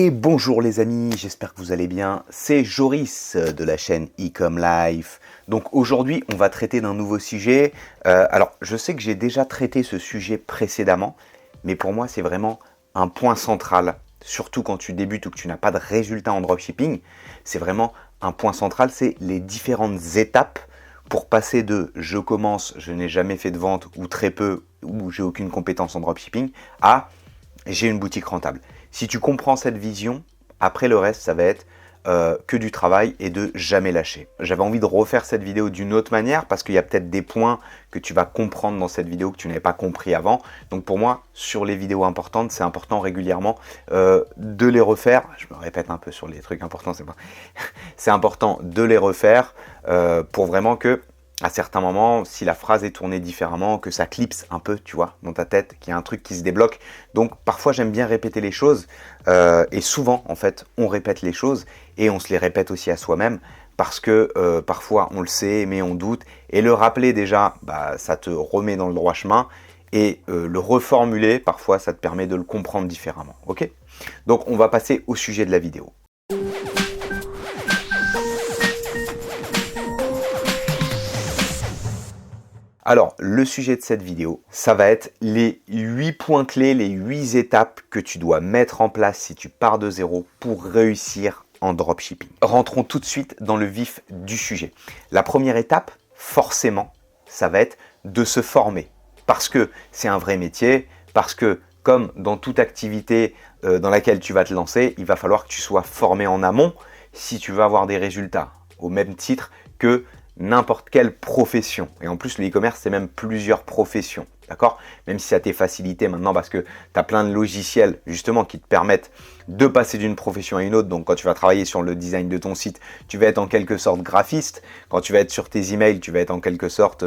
Et bonjour les amis, j'espère que vous allez bien. C'est Joris de la chaîne Ecom Life. Donc aujourd'hui, on va traiter d'un nouveau sujet. Alors, je sais que j'ai déjà traité ce sujet précédemment, mais pour moi, c'est vraiment un point central. Surtout quand tu débutes ou que tu n'as pas de résultats en dropshipping, c'est vraiment un point central, c'est les différentes étapes pour passer de « je commence, je n'ai jamais fait de vente ou très peu, ou j'ai aucune compétence en dropshipping » à « j'ai une boutique rentable ». Si tu comprends cette vision, après le reste, ça va être que du travail et de jamais lâcher. J'avais envie de refaire cette vidéo d'une autre manière parce qu'il y a peut-être des points que tu vas comprendre dans cette vidéo que tu n'avais pas compris avant. Donc pour moi, sur les vidéos importantes, c'est important régulièrement de les refaire. Je me répète un peu sur les trucs importants, c'est important de les refaire pour vraiment que à certains moments, si la phrase est tournée différemment, que ça clipse un peu, tu vois, dans ta tête, qu'il y a un truc qui se débloque. Donc, parfois, j'aime bien répéter les choses. Et souvent, en fait, on répète les choses et on se les répète aussi à soi-même parce que parfois, on le sait, mais on doute. Et le rappeler, déjà, ça te remet dans le droit chemin. Et le reformuler, parfois, ça te permet de le comprendre différemment. Ok ? Donc, on va passer au sujet de la vidéo. Alors, le sujet de cette vidéo, ça va être les 8 points clés, les 8 étapes que tu dois mettre en place si tu pars de zéro pour réussir en dropshipping. Rentrons tout de suite dans le vif du sujet. La première étape, forcément, ça va être de se former. Parce que c'est un vrai métier, parce que comme dans toute activité dans laquelle tu vas te lancer, il va falloir que tu sois formé en amont si tu veux avoir des résultats. Au même titre que n'importe quelle profession. Et en plus, le e-commerce, c'est même plusieurs professions. D'accord ? Même si ça t'est facilité maintenant parce que tu as plein de logiciels justement qui te permettent de passer d'une profession à une autre. Donc, quand tu vas travailler sur le design de ton site, tu vas être en quelque sorte graphiste. Quand tu vas être sur tes emails, tu vas être en quelque sorte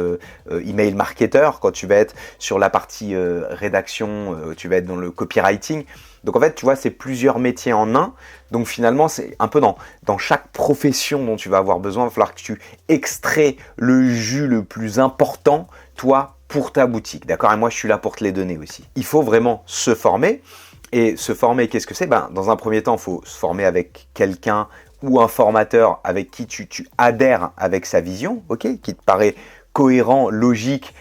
email marketeur. Quand tu vas être sur la partie rédaction, tu vas être dans le copywriting. Donc en fait, tu vois, c'est plusieurs métiers en un. Donc finalement, c'est un peu dans chaque profession dont tu vas avoir besoin, il va falloir que tu extrais le jus le plus important, toi, pour ta boutique. D'accord ? Et moi, je suis là pour te les donner aussi. Il faut vraiment se former. Et se former, qu'est-ce que c'est ? Dans un premier temps, il faut se former avec quelqu'un ou un formateur avec qui tu adhères avec sa vision, ok ? Qui te paraît cohérent, logique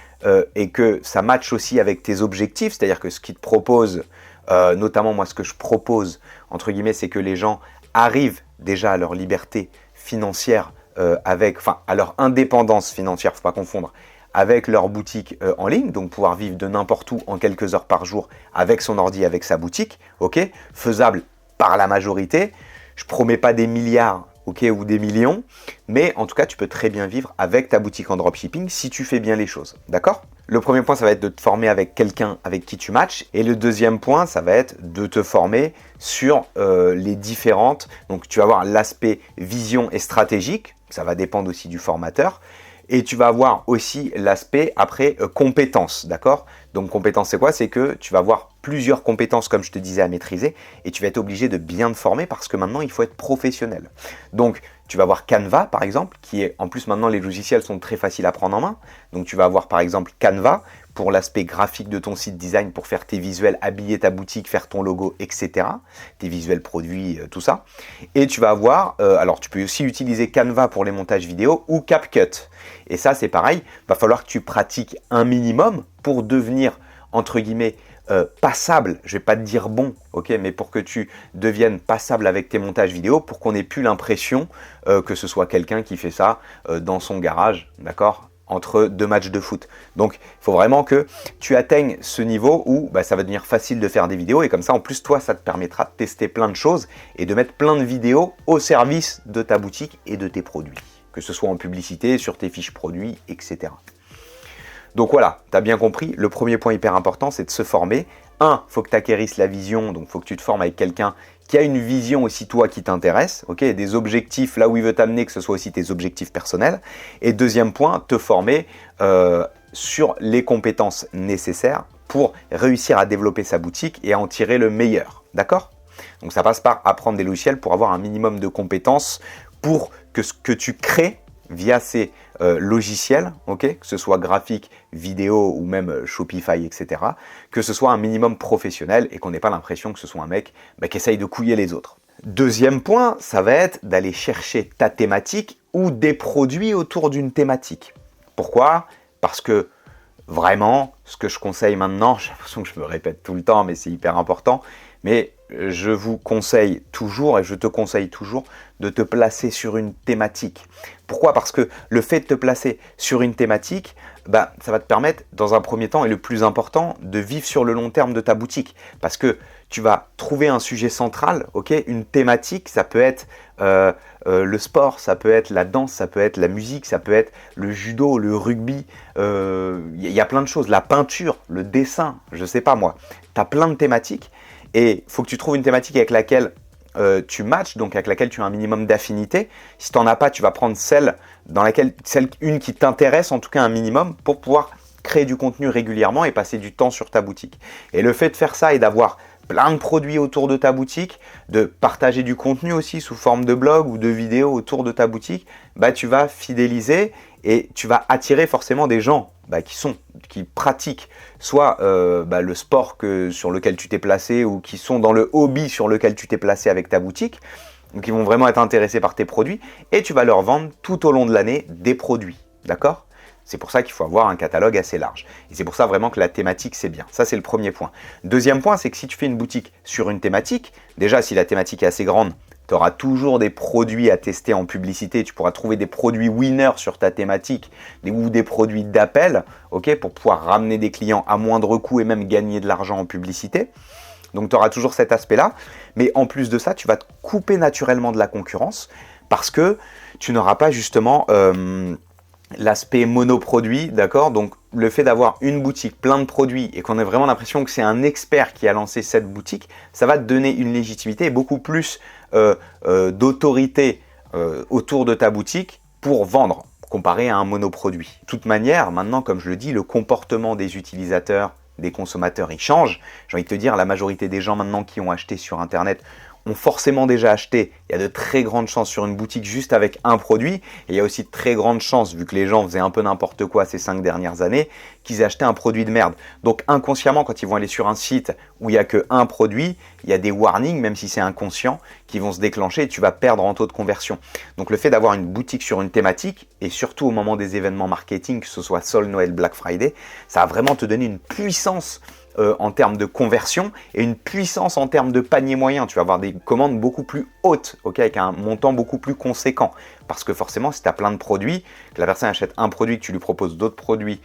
et que ça matche aussi avec tes objectifs. C'est-à-dire que ce qu'il te propose, notamment moi ce que je propose entre guillemets, c'est que les gens arrivent déjà à leur liberté financière à leur indépendance financière, faut pas confondre, avec leur boutique en ligne, donc pouvoir vivre de n'importe où en quelques heures par jour avec son ordi, avec sa boutique, ok, faisable par la majorité. Je promets pas des milliards, ok, ou des millions, mais en tout cas tu peux très bien vivre avec ta boutique en dropshipping si tu fais bien les choses, d'accord ? Le premier point, ça va être de te former avec quelqu'un avec qui tu matches. Et le deuxième point, ça va être de te former sur les différentes... Donc, tu vas avoir l'aspect vision et stratégique. Ça va dépendre aussi du formateur. Et tu vas avoir aussi l'aspect, après, compétences, d'accord ? Donc, compétences, c'est quoi ? C'est que tu vas avoir plusieurs compétences, comme je te disais, à maîtriser. Et tu vas être obligé de bien te former parce que maintenant, il faut être professionnel. Donc, tu vas avoir Canva, par exemple, qui est, en plus, maintenant, les logiciels sont très faciles à prendre en main. Donc, tu vas avoir, par exemple, Canva pour l'aspect graphique de ton site design, pour faire tes visuels, habiller ta boutique, faire ton logo, etc. Tes visuels produits, tout ça. Et tu vas avoir, alors, tu peux aussi utiliser Canva pour les montages vidéo ou CapCut. Et ça, c'est pareil, va falloir que tu pratiques un minimum pour devenir, entre guillemets, passable, je vais pas te dire bon, ok, mais pour que tu deviennes passable avec tes montages vidéo, pour qu'on n'ait plus l'impression que ce soit quelqu'un qui fait ça dans son garage, d'accord, entre deux matchs de foot. Donc, il faut vraiment que tu atteignes ce niveau où ça va devenir facile de faire des vidéos et comme ça, en plus, toi, ça te permettra de tester plein de choses et de mettre plein de vidéos au service de ta boutique et de tes produits, que ce soit en publicité, sur tes fiches produits, etc. Donc voilà, tu as bien compris, le premier point hyper important, c'est de se former. Il faut que tu acquérisses la vision, donc il faut que tu te formes avec quelqu'un qui a une vision aussi toi qui t'intéresse, ok, des objectifs là où il veut t'amener, que ce soit aussi tes objectifs personnels. Et deuxième point, te former sur les compétences nécessaires pour réussir à développer sa boutique et à en tirer le meilleur, d'accord ? Donc ça passe par apprendre des logiciels pour avoir un minimum de compétences pour que ce que tu crées via ces logiciel, ok, que ce soit graphique, vidéo ou même Shopify, etc., que ce soit un minimum professionnel et qu'on n'ait pas l'impression que ce soit un mec qui essaye de couiller les autres. Deuxième point, ça va être d'aller chercher ta thématique ou des produits autour d'une thématique. Pourquoi? Parce que vraiment, ce que je conseille maintenant, j'ai l'impression que je me répète tout le temps, mais c'est hyper important, mais je vous conseille toujours et je te conseille toujours de te placer sur une thématique. Pourquoi? Parce que le fait de te placer sur une thématique, ça va te permettre, dans un premier temps et le plus important, de vivre sur le long terme de ta boutique. Parce que tu vas trouver un sujet central, ok, une thématique, ça peut être le sport, ça peut être la danse, ça peut être la musique, ça peut être le judo, le rugby, y a plein de choses, la peinture, le dessin, je sais pas moi. Tu as plein de thématiques et il faut que tu trouves une thématique avec laquelle tu matches, donc avec laquelle tu as un minimum d'affinité. Si tu n'en as pas, tu vas prendre une qui t'intéresse, en tout cas un minimum, pour pouvoir créer du contenu régulièrement et passer du temps sur ta boutique. Et le fait de faire ça et d'avoir plein de produits autour de ta boutique, de partager du contenu aussi sous forme de blog ou de vidéos autour de ta boutique, tu vas fidéliser et tu vas attirer forcément des gens qui pratiquent soit le sport sur lequel tu t'es placé ou qui sont dans le hobby sur lequel tu t'es placé avec ta boutique. Donc ils vont vraiment être intéressés par tes produits et tu vas leur vendre tout au long de l'année des produits. D'accord ? C'est pour ça qu'il faut avoir un catalogue assez large. Et c'est pour ça vraiment que la thématique, c'est bien. Ça, c'est le premier point. Deuxième point, c'est que si tu fais une boutique sur une thématique, déjà, si la thématique est assez grande, tu auras toujours des produits à tester en publicité. Tu pourras trouver des produits winners sur ta thématique ou des produits d'appel, ok, pour pouvoir ramener des clients à moindre coût et même gagner de l'argent en publicité. Donc, tu auras toujours cet aspect-là. Mais en plus de ça, tu vas te couper naturellement de la concurrence parce que tu n'auras pas justement l'aspect monoproduit, d'accord? Donc, le fait d'avoir une boutique, plein de produits et qu'on ait vraiment l'impression que c'est un expert qui a lancé cette boutique, ça va te donner une légitimité et beaucoup plus d'autorité autour de ta boutique pour vendre, comparé à un monoproduit. De toute manière, maintenant, comme je le dis, le comportement des utilisateurs, des consommateurs, il change. J'ai envie de te dire, la majorité des gens maintenant qui ont acheté sur Internet ont forcément déjà acheté. Il y a de très grandes chances sur une boutique juste avec un produit. Et il y a aussi de très grandes chances, vu que les gens faisaient un peu n'importe quoi ces 5 dernières années, qu'ils aient acheté un produit de merde. Donc inconsciemment, quand ils vont aller sur un site où il n'y a qu'un produit, il y a des warnings, même si c'est inconscient, qui vont se déclencher et tu vas perdre en taux de conversion. Donc le fait d'avoir une boutique sur une thématique, et surtout au moment des événements marketing, que ce soit Sol, Noël, Black Friday, ça va vraiment te donner une puissance en termes de conversion et une puissance en termes de panier moyen. Tu vas avoir des commandes beaucoup plus hautes, okay, avec un montant beaucoup plus conséquent. Parce que forcément, si tu as plein de produits, que la personne achète un produit, que tu lui proposes d'autres produits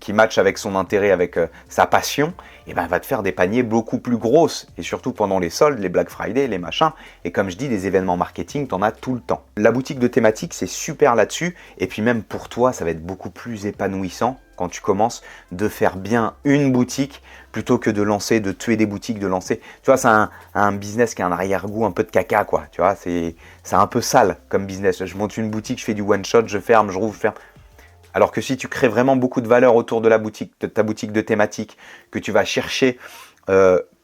qui matchent avec son intérêt, avec sa passion, et elle va te faire des paniers beaucoup plus grosses. Et surtout pendant les soldes, les Black Friday, les machins. Et comme je dis, des événements marketing, tu en as tout le temps. La boutique de thématique, c'est super là-dessus. Et puis même pour toi, ça va être beaucoup plus épanouissant quand tu commences de faire bien une boutique plutôt que de tuer des boutiques, de lancer. Tu vois, c'est un business qui a un arrière-goût un peu de caca, quoi. Tu vois, c'est un peu sale comme business. Je monte une boutique, je fais du one-shot, je ferme, je rouvre, je ferme. Alors que si tu crées vraiment beaucoup de valeur autour de ta boutique de thématique, que tu vas chercher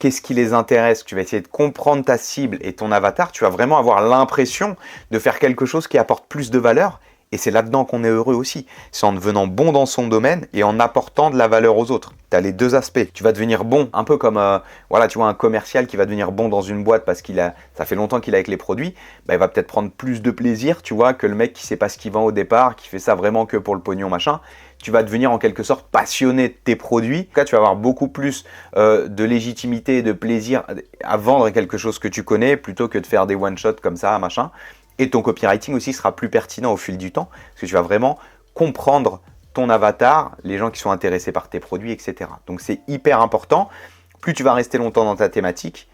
qu'est-ce qui les intéresse, que tu vas essayer de comprendre ta cible et ton avatar, tu vas vraiment avoir l'impression de faire quelque chose qui apporte plus de valeur. Et c'est là-dedans qu'on est heureux aussi. C'est en devenant bon dans son domaine et en apportant de la valeur aux autres. Tu as les deux aspects. Tu vas devenir bon, un peu comme tu vois, un commercial qui va devenir bon dans une boîte parce ça fait longtemps qu'il est avec les produits. Il va peut-être prendre plus de plaisir, tu vois, que le mec qui sait pas ce qu'il vend au départ, qui fait ça vraiment que pour le pognon, machin. Tu vas devenir en quelque sorte passionné de tes produits. En tout cas, tu vas avoir beaucoup plus de légitimité et de plaisir à vendre quelque chose que tu connais plutôt que de faire des one-shots comme ça, machin. Et ton copywriting aussi sera plus pertinent au fil du temps parce que tu vas vraiment comprendre ton avatar, les gens qui sont intéressés par tes produits, etc. Donc c'est hyper important. Plus tu vas rester longtemps dans ta thématique,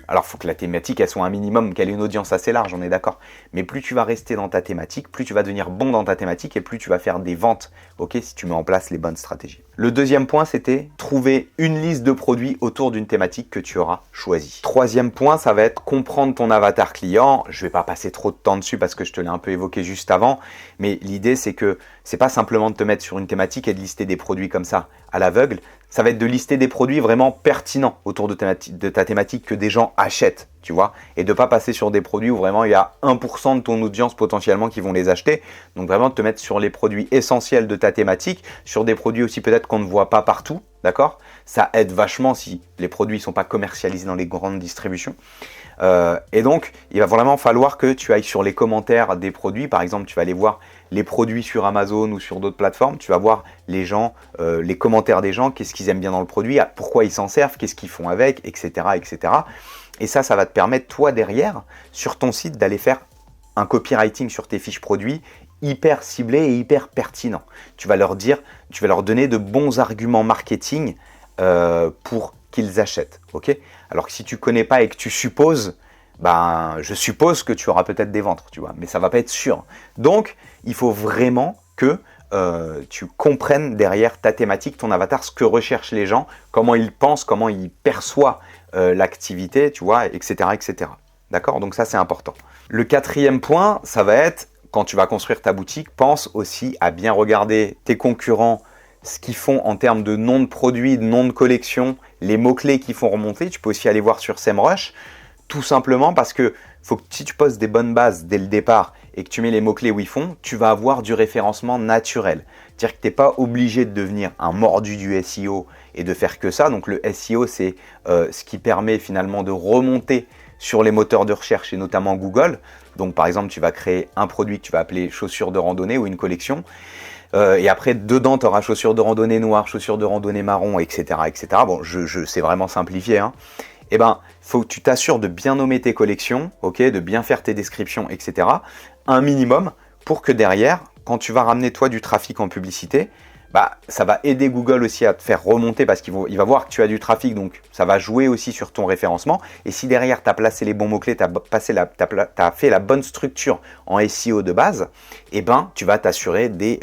alors il faut que la thématique elle soit un minimum, qu'elle ait une audience assez large, on est d'accord. Mais plus tu vas rester dans ta thématique, plus tu vas devenir bon dans ta thématique et plus tu vas faire des ventes, ok, si tu mets en place les bonnes stratégies. Le deuxième point, c'était trouver une liste de produits autour d'une thématique que tu auras choisie. Troisième point, ça va être comprendre ton avatar client. Je ne vais pas passer trop de temps dessus parce que je te l'ai un peu évoqué juste avant, mais l'idée c'est que c'est pas simplement de te mettre sur une thématique et de lister des produits comme ça à l'aveugle. ça va être de lister des produits vraiment pertinents autour de ta thématique que des gens achètent, tu vois, et de ne pas passer sur des produits où vraiment il y a 1% de ton audience potentiellement qui vont les acheter. Donc vraiment de te mettre sur les produits essentiels de ta thématique, sur des produits aussi peut-être qu'on ne voit pas partout, d'accord? Ça aide vachement si les produits ne sont pas commercialisés dans les grandes distributions. Et donc, il va vraiment falloir que tu ailles sur les commentaires des produits. Par exemple, tu vas aller voir les produits sur Amazon ou sur d'autres plateformes. Tu vas voir les gens, les commentaires des gens, qu'est-ce qu'ils aiment bien dans le produit, pourquoi ils s'en servent, qu'est-ce qu'ils font avec, etc., etc. Et ça va te permettre, toi, derrière, sur ton site, d'aller faire un copywriting sur tes fiches produits hyper ciblé et hyper pertinent. Tu vas leur donner de bons arguments marketing pour qu'ils achètent, ok? Alors que si tu connais pas et que tu supposes, ben, je suppose que tu auras peut-être des ventes, tu vois, mais ça va pas être sûr. Donc, il faut vraiment que tu comprennes derrière ta thématique, ton avatar, ce que recherchent les gens, comment ils pensent, comment ils perçoivent l'activité, tu vois, etc., etc. D'accord? Donc ça, c'est important. Le quatrième point, ça va être, quand tu vas construire ta boutique, pense aussi à bien regarder tes concurrents, ce qu'ils font en termes de nom de produit, de nom de collection, les mots-clés qu'ils font remonter. Tu peux aussi aller voir sur SEMrush, tout simplement parce que faut que si tu poses des bonnes bases dès le départ et que tu mets les mots-clés où ils font, tu vas avoir du référencement naturel. C'est-à-dire que tu n'es pas obligé de devenir un mordu du SEO et de faire que ça. Donc le SEO, c'est ce qui permet finalement de remonter sur les moteurs de recherche et notamment Google. Donc par exemple, tu vas créer un produit que tu vas appeler chaussures de randonnée ou une collection. Et après, dedans, tu auras chaussures de randonnée noires, chaussures de randonnée marron, etc. etc. Bon, c'est vraiment simplifié. Hein. Eh ben, faut que tu t'assures de bien nommer tes collections, ok, de bien faire tes descriptions, etc. Un minimum pour que derrière, quand tu vas ramener toi du trafic en publicité, bah, ça va aider Google aussi à te faire remonter parce qu'il va voir que tu as du trafic, donc ça va jouer aussi sur ton référencement. Et si derrière, tu as placé les bons mots-clés, tu as fait la bonne structure en SEO de base, eh ben, tu vas t'assurer des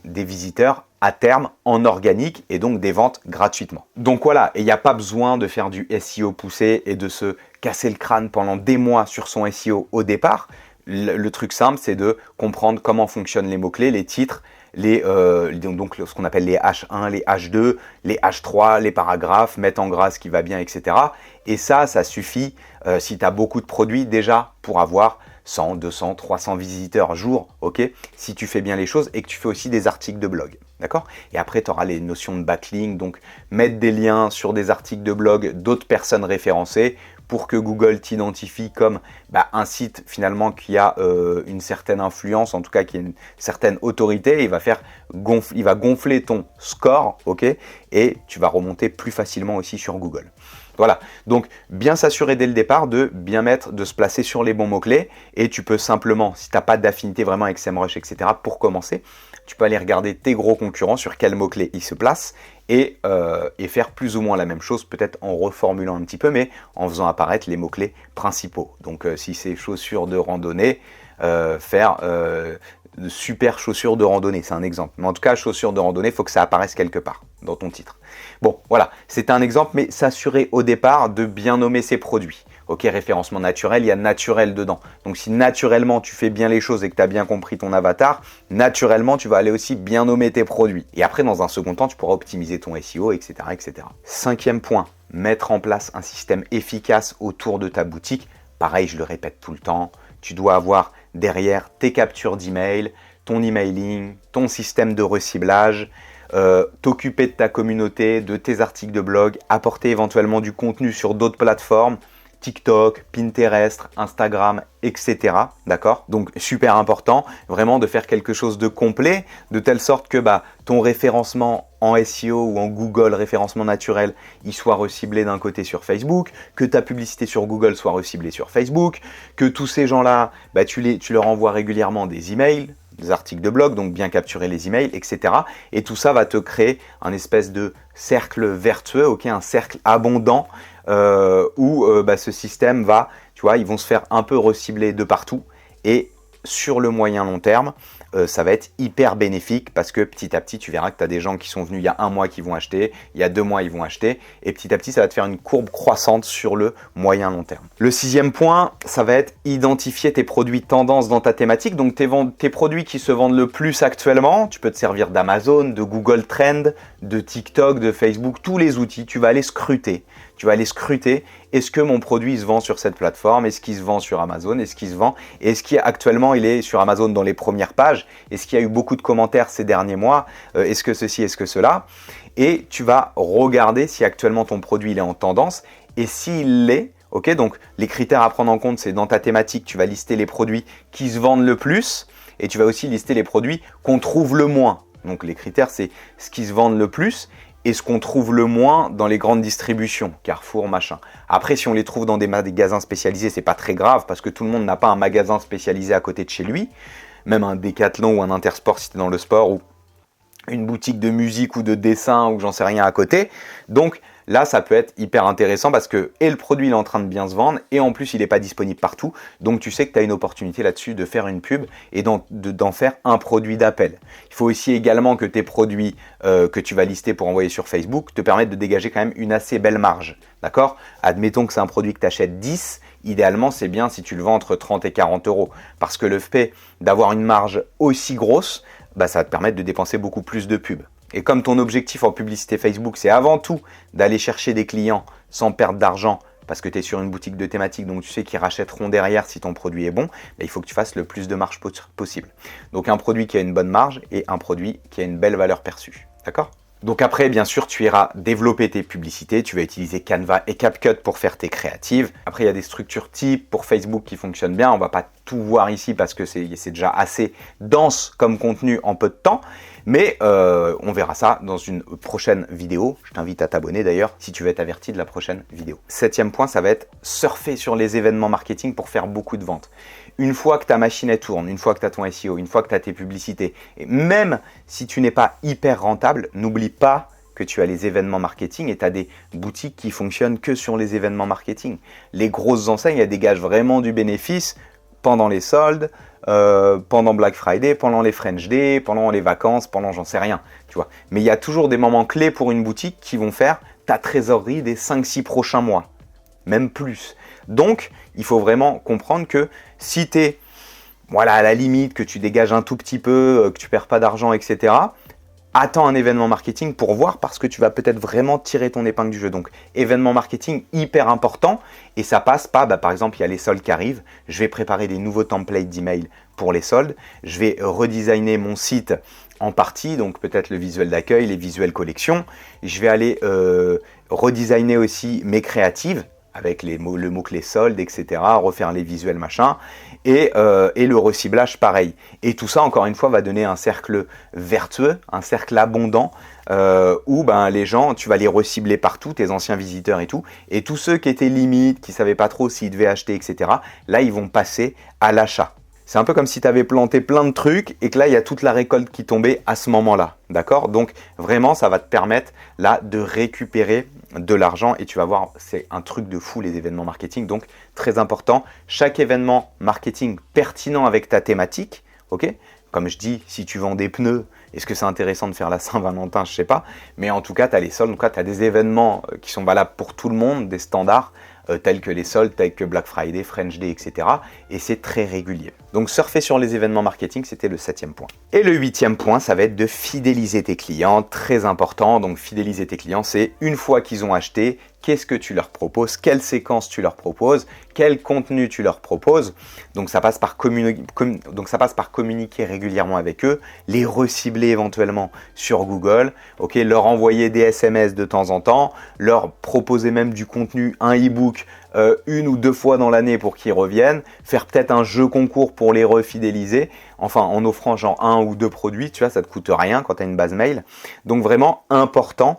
visiteurs à terme en organique et donc des ventes gratuitement. Donc voilà, et il n'y a pas besoin de faire du SEO poussé et de se casser le crâne pendant des mois sur son SEO au départ. Le truc simple, c'est de comprendre comment fonctionnent les mots-clés, les titres, donc ce qu'on appelle les H1, les H2, les H3, les paragraphes, mettre en gras ce qui va bien, etc. Et ça suffit si tu as beaucoup de produits déjà pour avoir 100, 200, 300 visiteurs jour, ok? Si tu fais bien les choses et que tu fais aussi des articles de blog, d'accord? Et après, tu auras les notions de backlink, donc mettre des liens sur des articles de blog d'autres personnes référencées pour que Google t'identifie comme un site finalement qui a une certaine influence, en tout cas qui a une certaine autorité. Il va gonfler ton score, ok? Et tu vas remonter plus facilement aussi sur Google. Voilà, donc bien s'assurer dès le départ de se placer sur les bons mots-clés et tu peux simplement, si tu n'as pas d'affinité vraiment avec SEMrush, etc., pour commencer, tu peux aller regarder tes gros concurrents sur quels mots-clés ils se placent et faire plus ou moins la même chose, peut-être en reformulant un petit peu, mais en faisant apparaître les mots-clés principaux. Donc si c'est chaussures de randonnée, faire de super chaussures de randonnée, c'est un exemple. Mais en tout cas, chaussures de randonnée, il faut que ça apparaisse quelque part dans ton titre. Bon, voilà, c'est un exemple, mais s'assurer au départ de bien nommer ses produits. Ok, référencement naturel, il y a naturel dedans. Donc si naturellement tu fais bien les choses et que tu as bien compris ton avatar, naturellement tu vas aller aussi bien nommer tes produits. Et après, dans un second temps, tu pourras optimiser ton SEO, etc., etc. Cinquième point, mettre en place un système efficace autour de ta boutique. Pareil, je le répète tout le temps, tu dois avoir derrière tes captures d'email, ton emailing, ton système de reciblage, t'occuper de ta communauté, de tes articles de blog, apporter éventuellement du contenu sur d'autres plateformes, TikTok, Pinterest, Instagram, etc. D'accord? Donc super important, vraiment de faire quelque chose de complet, de telle sorte que ton référencement en SEO ou en Google, référencement naturel, il soit reciblé d'un côté sur Facebook, que ta publicité sur Google soit reciblée sur Facebook, que tous ces gens-là, tu leur envoies régulièrement des emails, des articles de blog, donc bien capturer les emails, etc. Et tout ça va te créer un espèce de cercle vertueux, ok, un cercle abondant où ce système ils vont se faire un peu recibler de partout et sur le moyen long terme, ça va être hyper bénéfique parce que petit à petit, tu verras que tu as des gens qui sont venus il y a 1 mois qui vont acheter, il y a 2 mois ils vont acheter et petit à petit, ça va te faire une courbe croissante sur le moyen long terme. Le 6e point, ça va être identifier tes produits tendances dans ta thématique. Donc tes produits qui se vendent le plus actuellement, tu peux te servir d'Amazon, de Google Trends, de TikTok, de Facebook, tous les outils, tu vas aller scruter. Tu vas aller scruter, est-ce que mon produit se vend sur cette plateforme? Est-ce qu'il se vend sur Amazon? Est-ce qu'il se vend? Est-ce qu'actuellement il est sur Amazon dans les premières pages? Est-ce qu'il y a eu beaucoup de commentaires ces derniers mois? Est-ce que ceci, est-ce que cela? Et tu vas regarder si actuellement ton produit il est en tendance et s'il l'est, ok, donc les critères à prendre en compte, c'est dans ta thématique, tu vas lister les produits qui se vendent le plus et tu vas aussi lister les produits qu'on trouve le moins. Donc les critères, c'est ce qui se vendent le plus et ce qu'on trouve le moins dans les grandes distributions, Carrefour, machin. Après, si on les trouve dans des magasins spécialisés, c'est pas très grave parce que tout le monde n'a pas un magasin spécialisé à côté de chez lui, même un Decathlon ou un Intersport si tu es dans le sport ou une boutique de musique ou de dessin ou j'en sais rien à côté. Donc là, ça peut être hyper intéressant parce que et le produit il est en train de bien se vendre et en plus il n'est pas disponible partout. Donc tu sais que tu as une opportunité là-dessus de faire une pub et d'en faire un produit d'appel. Il faut aussi également que tes produits que tu vas lister pour envoyer sur Facebook te permettent de dégager quand même une assez belle marge. D'accord? Admettons que c'est un produit que tu achètes 10. Idéalement, c'est bien si tu le vends entre 30 et 40 euros. Parce que le fait d'avoir une marge aussi grosse, bah, ça va te permettre de dépenser beaucoup plus de pubs. Et comme ton objectif en publicité Facebook, c'est avant tout d'aller chercher des clients sans perdre d'argent parce que tu es sur une boutique de thématique, donc tu sais qu'ils rachèteront derrière si ton produit est bon, bah, il faut que tu fasses le plus de marge possible. Donc un produit qui a une bonne marge et un produit qui a une belle valeur perçue. D'accord ? Donc après, bien sûr, tu iras développer tes publicités, tu vas utiliser Canva et CapCut pour faire tes créatives. Après, il y a des structures types pour Facebook qui fonctionnent bien. On ne va pas tout voir ici parce que c'est déjà assez dense comme contenu en peu de temps. Mais on verra ça dans une prochaine vidéo. Je t'invite à t'abonner d'ailleurs si tu veux être averti de la prochaine vidéo. 7e point, ça va être surfer sur les événements marketing pour faire beaucoup de ventes. Une fois que ta machine elle tourne, une fois que tu as ton SEO, une fois que tu as tes publicités, et même si tu n'es pas hyper rentable, n'oublie pas que tu as les événements marketing et tu as des boutiques qui fonctionnent que sur les événements marketing. Les grosses enseignes, elles dégagent vraiment du bénéfice pendant les soldes, pendant Black Friday, pendant les French Day, pendant les vacances, pendant j'en sais rien, tu vois. Mais il y a toujours des moments clés pour une boutique qui vont faire ta trésorerie des 5-6 prochains mois, même plus. Donc, il faut vraiment comprendre que si tu es à la limite, que tu dégages un tout petit peu, que tu ne perds pas d'argent, etc., attends un événement marketing pour voir parce que tu vas peut-être vraiment tirer ton épingle du jeu. Donc, événement marketing hyper important et ça passe pas, par exemple, il y a les soldes qui arrivent. Je vais préparer des nouveaux templates d'email pour les soldes. Je vais redesigner mon site en partie, donc peut-être le visuel d'accueil, les visuels collections. Je vais aller redesigner aussi mes créatives avec le mot-clé solde, etc., refaire les visuels, machin, et le reciblage, pareil. Et tout ça, encore une fois, va donner un cercle vertueux, un cercle abondant, où les gens, tu vas les recibler partout, tes anciens visiteurs et tout, et tous ceux qui étaient limites, qui ne savaient pas trop s'ils devaient acheter, etc., là, ils vont passer à l'achat. C'est un peu comme si tu avais planté plein de trucs et que là, il y a toute la récolte qui tombait à ce moment-là. D'accord? Donc, vraiment, ça va te permettre là de récupérer de l'argent et tu vas voir, c'est un truc de fou les événements marketing. Donc, très important, chaque événement marketing pertinent avec ta thématique, ok? Comme je dis, si tu vends des pneus, est-ce que c'est intéressant de faire la Saint-Valentin? Je ne sais pas. Mais en tout cas, tu as les soldes, en tout cas, tu as des événements qui sont valables pour tout le monde, des standards, tels que les soldes, tels que Black Friday, French Day, etc. Et c'est très régulier. Donc surfer sur les événements marketing, c'était le 7e point. Et le 8e point, ça va être de fidéliser tes clients, très important. Donc fidéliser tes clients, c'est une fois qu'ils ont acheté, qu'est-ce que tu leur proposes, quelle séquence tu leur proposes, quel contenu tu leur proposes. Donc ça passe par communiquer régulièrement avec eux, les recibler éventuellement sur Google, ok, leur envoyer des SMS de temps en temps, leur proposer même du contenu, un e-book, 1 ou 2 fois dans l'année pour qu'ils reviennent, faire peut-être un jeu concours pour les refidéliser, enfin en offrant genre 1 ou 2 produits, tu vois, ça ne te coûte rien quand tu as une base mail. Donc vraiment important,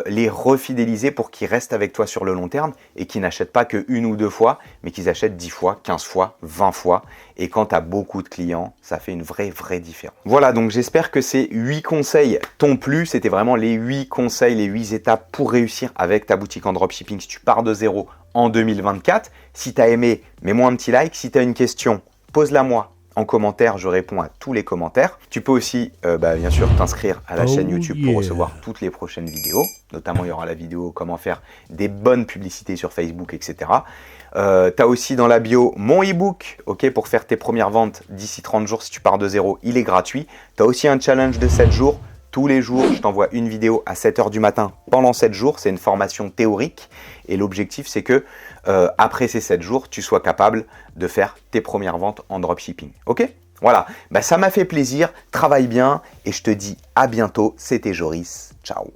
les refidéliser pour qu'ils restent avec toi sur le long terme et qu'ils n'achètent pas que 1 ou 2 fois, mais qu'ils achètent 10 fois, 15 fois, 20 fois. Et quand tu as beaucoup de clients, ça fait une vraie différence. Voilà, donc j'espère que ces 8 conseils t'ont plu. C'était vraiment les 8 conseils, les 8 étapes pour réussir avec ta boutique en dropshipping si tu pars de zéro en 2024. Si tu as aimé, mets-moi un petit like. Si tu as une question, pose-la moi en commentaire, je réponds à tous les commentaires. Tu peux aussi, bien sûr, t'inscrire à la chaîne YouTube pour recevoir toutes les prochaines vidéos. Notamment, il y aura la vidéo comment faire des bonnes publicités sur Facebook, etc. Tu as aussi dans la bio mon e-book, pour faire tes premières ventes d'ici 30 jours si tu pars de zéro, il est gratuit. Tu as aussi un challenge de 7 jours. Tous les jours, je t'envoie une vidéo à 7 h du matin pendant 7 jours. C'est une formation théorique. Et l'objectif, c'est que après ces 7 jours, tu sois capable de faire tes premières ventes en dropshipping. Ok? Voilà, ça m'a fait plaisir. Travaille bien et je te dis à bientôt. C'était Joris. Ciao.